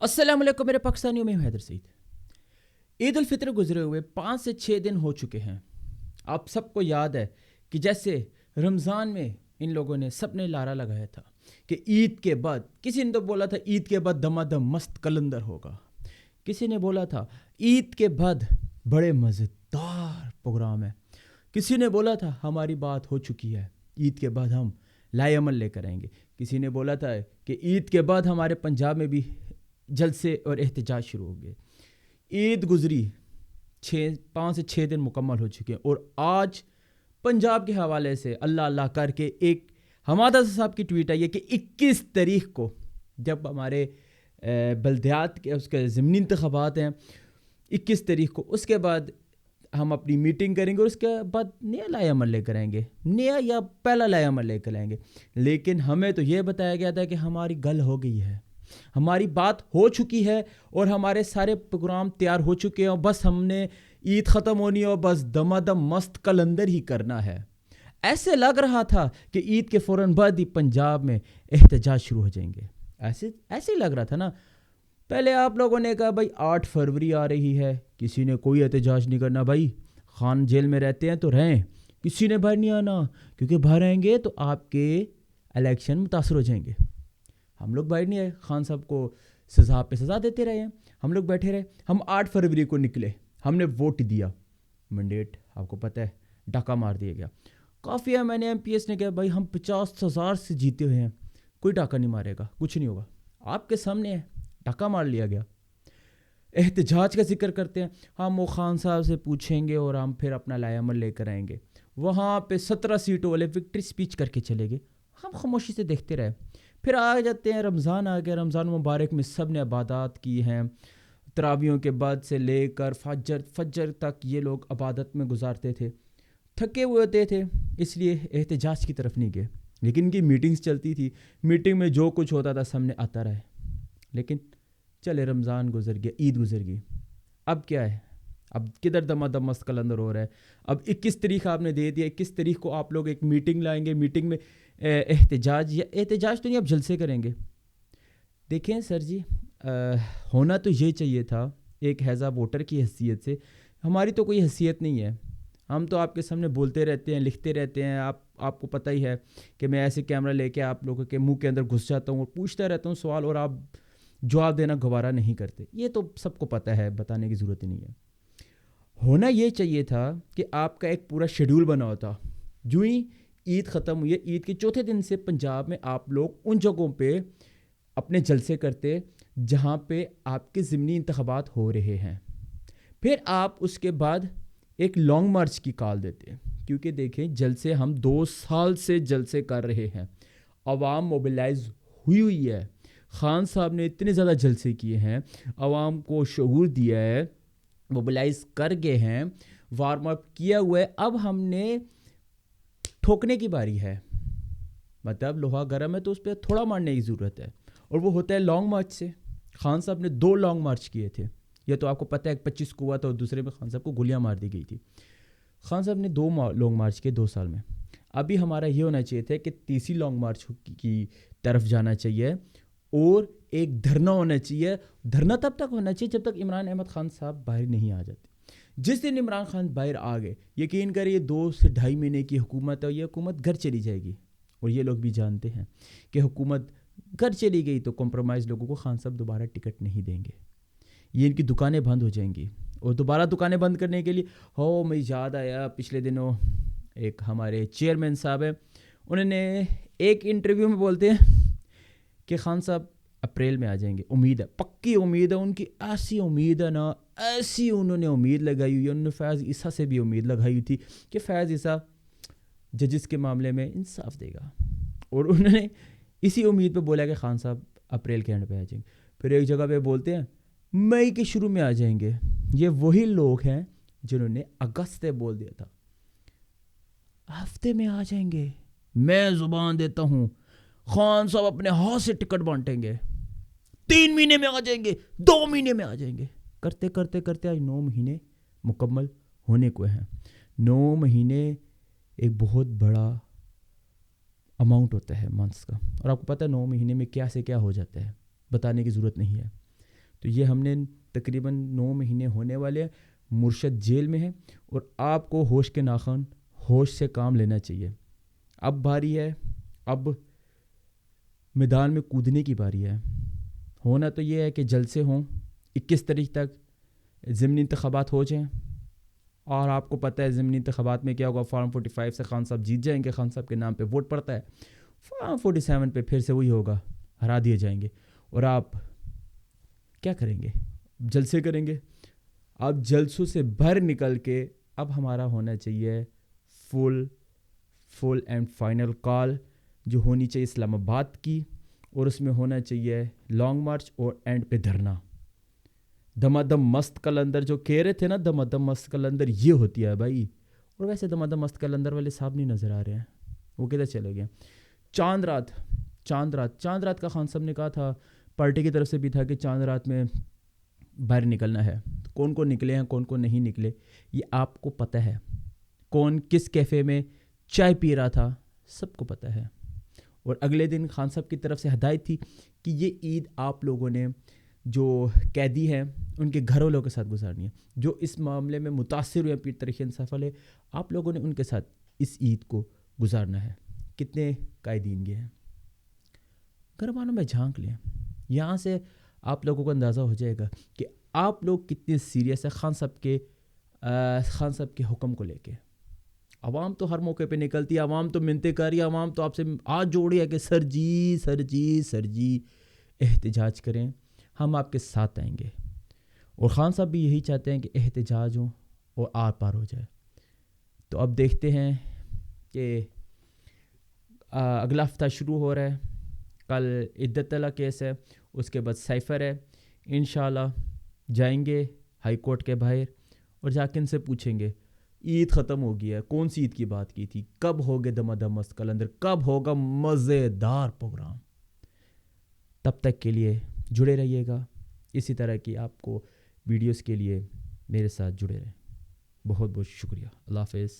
अस्सलाम वालेकुम मेरे पाकिस्तानियों में हैदर सईद। ईद उल फितर गुजरे हुए 5 से 6 दिन हो चुके हैं। आप सबको याद है कि जैसे रमज़ान में इन लोगों ने सब ने लारा लगाया था कि ईद के बाद, किसी ने तो बोला था ईद के बाद दमादम मस्त कलंदर होगा, किसी ने बोला था ईद के बाद बड़े मज़ेदार प्रोग्राम है, किसी ने बोला था हमारी बात हो चुकी है, ईद के बाद हम लाए अमल लेकर आएंगे, किसी ने बोला था कि ईद के बाद हमारे पंजाब में भी जलसे और एहतजाज शुरू हो गए। ईद गुजरी 5 से 6 दिन मुकम्मल हो चुके हैं और आज पंजाब के हवाले से अल्लाह अल्लाह करके एक हमादा साहब की ट्वीट आई है कि 21 तारीख को जब हमारे बल्दियात के उसके ज़मीनी इंतखाबात हैं 21 तारीख को, उसके बाद हम अपनी मीटिंग करेंगे और उसके बाद नया लाए अमल लेकर आएंगे, नया या पहला लाए अमल लेकर आएंगे। लेकिन हमें तो ये बताया गया था कि हमारी गल हो गई है, हमारी बात हो चुकी है और हमारे सारे प्रोग्राम तैयार हो चुके हैं और बस हमने ईद ख़त्म होनी है और बस दमादम मस्त कलंदर ही करना है। ऐसे लग रहा था कि ईद के फ़ौरन बाद ही पंजाब में एहतजाज शुरू हो जाएंगे, ऐसे ही लग रहा था ना। पहले आप लोगों ने कहा भाई 8 फरवरी आ रही है, किसी ने कोई एहतजाज नहीं करना, भाई खान जेल में रहते हैं तो रहें, किसी ने बाहर नहीं आना क्योंकि बाहर आएंगे तो आपके इलेक्शन मुतासर हो जाएंगे। हम लोग बाहर नहीं आए, खान साहब को सज़ा पे सज़ा देते रहे हैं, हम लोग बैठे रहे। हम 8 फरवरी को निकले, हमने वोट दिया, मैंडेट आपको पता है डाका मार दिया गया। काफ़ी है, मैंने MPS ने कहा भाई हम 50,000 से जीते हुए हैं, कोई डाका नहीं मारेगा, कुछ नहीं होगा, आपके सामने है, डाका मार लिया गया। एहतजाज का जिक्र करते हैं, हम वो खान साहब से पूछेंगे और हम फिर अपना लाए अमल लेकर आएंगे। वहाँ पे 17 सीटों वाले विक्ट्री स्पीच करके चले गए, हम खामोशी से देखते रहे। फिर आ जाते हैं रमज़ान आ गया, रमज़ान मुबारक में सब ने इबादत की हैं, तरावियों के बाद से लेकर फजर तक ये लोग इबादत में गुजारते थे, थके हुए होते थे, इसलिए एहतजाज की तरफ नहीं गए। लेकिन इनकी मीटिंग्स चलती थी, मीटिंग में जो कुछ होता था सामने आता रहे। लेकिन चले रमज़ान गुजर गया, ईद गुजर गई, अब क्या है, अब किधर दमादम मस्त कलंदर हो रहा है। अब 21 तारीख आपने दे दिया, 21 तारीख को आप लोग एक मीटिंग लाएंगे, मीटिंग में एहतजाज तो नहीं, अब जलसे करेंगे। देखें सर जी, होना तो ये चाहिए था एक हैज़ा वोटर की हैसियत से, हमारी तो कोई हैसियत नहीं है, हम तो आपके सामने बोलते रहते हैं, लिखते रहते हैं। आपको पता ही है कि मैं ऐसे कैमरा लेके आप लोगों के मुंह के अंदर घुस जाता हूँ और पूछता रहता हूँ सवाल और आप जवाब देना गवारा नहीं करते, ये तो सबको पता है, बताने की ज़रूरत ही नहीं है। होना ये चाहिए था कि आपका एक पूरा शेड्यूल बना होता। जो ही ईद ख़त्म हुई है, ईद के चौथे दिन से पंजाब में आप लोग उन जगहों पे अपने जलसे करते जहाँ पे आपके ज़मीनी इंतखाबात हो रहे हैं। फिर आप उसके बाद एक लॉन्ग मार्च की कॉल देते, क्योंकि देखें जलसे हम 2 साल से जलसे कर रहे हैं, अवाम मोबिलाइज हुई है, खान साहब ने इतने ज़्यादा जलसे किए हैं, अवाम को शऊर दिया है, मोबिलाइज कर गए हैं, वार्म अप किया हुआ है, अब हमने ठोकने की बारी है। मतलब लोहा गर्म है तो उस पर थोड़ा मारने की ज़रूरत है, और वो होता है लॉन्ग मार्च से। खान साहब ने 2 लॉन्ग मार्च किए थे, यह तो आपको पता है, 25 को हुआ था और दूसरे में खान साहब को गोलियां मार दी गई थी। खान साहब ने 2 लॉन्ग मार्च किए 2 साल में। अभी हमारा ये होना चाहिए था कि तीसरी लॉन्ग मार्च की तरफ जाना चाहिए और एक धरना होना चाहिए। धरना तब तक होना चाहिए जब तक इमरान अहमद खान साहब बाहर नहीं आ जाते। जिस दिन इमरान खान बाहर आ गए, यकीन करिए 2 से ढाई महीने की हुकूमत है, ये हुकूमत घर चली जाएगी। और ये लोग भी जानते हैं कि हुकूमत घर चली गई तो कॉम्प्रोमाइज़ लोगों को खान साहब दोबारा टिकट नहीं देंगे, ये इनकी दुकानें बंद हो जाएंगी। और दोबारा दुकानें बंद करने के लिए मुझे याद आया, पिछले दिनों एक हमारे चेयरमैन साहब हैं, उन्होंने एक इंटरव्यू में बोलते हैं कि खान साहब अप्रैल में आ जाएंगे, उम्मीद है, पक्की उम्मीद है उनकी, ऐसी उम्मीद है ना, ऐसी उन्होंने उम्मीद लगाई हुई है। उन्होंने फैज़ ईसा से भी उम्मीद लगाई हुई थी कि फैज़ ईसा जजिस के मामले में इंसाफ देगा, और उन्होंने इसी उम्मीद पे बोला कि खान साहब अप्रैल के एंड पे आ जाएंगे। फिर एक जगह पे बोलते हैं मई के शुरू में आ जाएंगे। ये वही लोग हैं जिन्होंने अगस्त में बोल दिया था हफ्ते में आ जाएंगे। मैं जुबान देता हूँ, खान साहब अपने हाथ से टिकट बांटेंगे, 3 महीने में आ जाएंगे, 2 महीने में आ जाएंगे। करते करते करते आज 9 महीने मुकम्मल होने को हैं। 9 महीने एक बहुत बड़ा अमाउंट होता है मंथ्स का, और आपको पता है 9 महीने में क्या से क्या हो जाता है, बताने की ज़रूरत नहीं है। تو یہ ہم نے تقریباً 9 مہینے ہونے والے ہیں، مرشد جیل میں ہے اور آپ کو ہوش کے ناخن ہوش سے کام لینا چاہیے. اب باری ہے، اب میدان میں کودنے کی باری ہے. ہونا تو یہ ہے کہ جلسے ہوں، 21 تاریخ تک ضمنی انتخابات ہو جائیں، اور آپ کو پتہ ہے ضمنی انتخابات میں کیا ہوگا. فارم 45 سے خان صاحب جیت جائیں گے، خان صاحب کے نام پہ ووٹ پڑتا ہے. فارم 47 پہ پھر سے وہی ہوگا، ہرا دیے جائیں گے. اور آپ کیا کریں گے؟ جلسے کریں گے. اب جلسوں سے باہر نکل کے اب ہمارا ہونا چاہیے فل اینڈ فائنل کال جو ہونی چاہیے اسلام آباد کی، اور اس میں ہونا چاہیے لانگ مارچ اور اینڈ پہ دھرنا. دمادم مست کلندر جو کہہ رہے تھے نا، دمادم مست کلندر یہ ہوتی ہے بھائی. اور ویسے دمادم مست کلندر والے صاحب نہیں نظر آ رہے ہیں، وہ کدھر چلے گئے؟ چاند رات کا خان صاحب نے کہا تھا، پارٹی کی طرف سے بھی تھا کہ چاند رات میں باہر نکلنا ہے. کون کون نکلے ہیں، کون کون نہیں نکلے، یہ آپ کو پتہ ہے. کون کس کیفے میں چائے پی رہا تھا، سب کو پتہ ہے. اور اگلے دن خان صاحب کی طرف سے ہدایت تھی کہ یہ عید آپ لوگوں نے جو قیدی ہیں ان کے گھر والوں کے ساتھ گزارنی ہے. جو اس معاملے میں متاثر ہوئے پیر تاریخ انصاف والے، آپ لوگوں نے ان کے ساتھ اس عید کو گزارنا ہے. کتنے قائدین گئے ہیں، گھر والوں میں جھانک لیں. یہاں سے آپ لوگوں کو اندازہ ہو جائے گا کہ آپ لوگ کتنے سیریس ہیں خان صاحب کے حکم کو لے کے. عوام تو ہر موقع پہ نکلتی ہے، عوام تو منتیں کر رہی ہے، عوام تو آپ سے آج جوڑی ہے کہ سر جی احتجاج کریں، ہم آپ کے ساتھ آئیں گے. اور خان صاحب بھی یہی چاہتے ہیں کہ احتجاج ہوں اور آر پار ہو جائے. تو اب دیکھتے ہیں کہ اگلا ہفتہ شروع ہو رہا ہے. کل عدت اللہ کیس ہے، اس کے بعد سائفر ہے. انشاءاللہ جائیں گے ہائی کورٹ کے باہر اور جا کے ان سے پوچھیں گے عید ختم ہو گیا ہے، کون سی عید کی بات کی تھی، کب ہوگے دمادم مست کلندر، کب ہوگا مزیدار پروگرام. تب تک کے لیے جڑے رہیے گا. اسی طرح کی آپ کو ویڈیوز کے لیے میرے ساتھ جڑے رہیں. بہت بہت شکریہ. اللہ حافظ.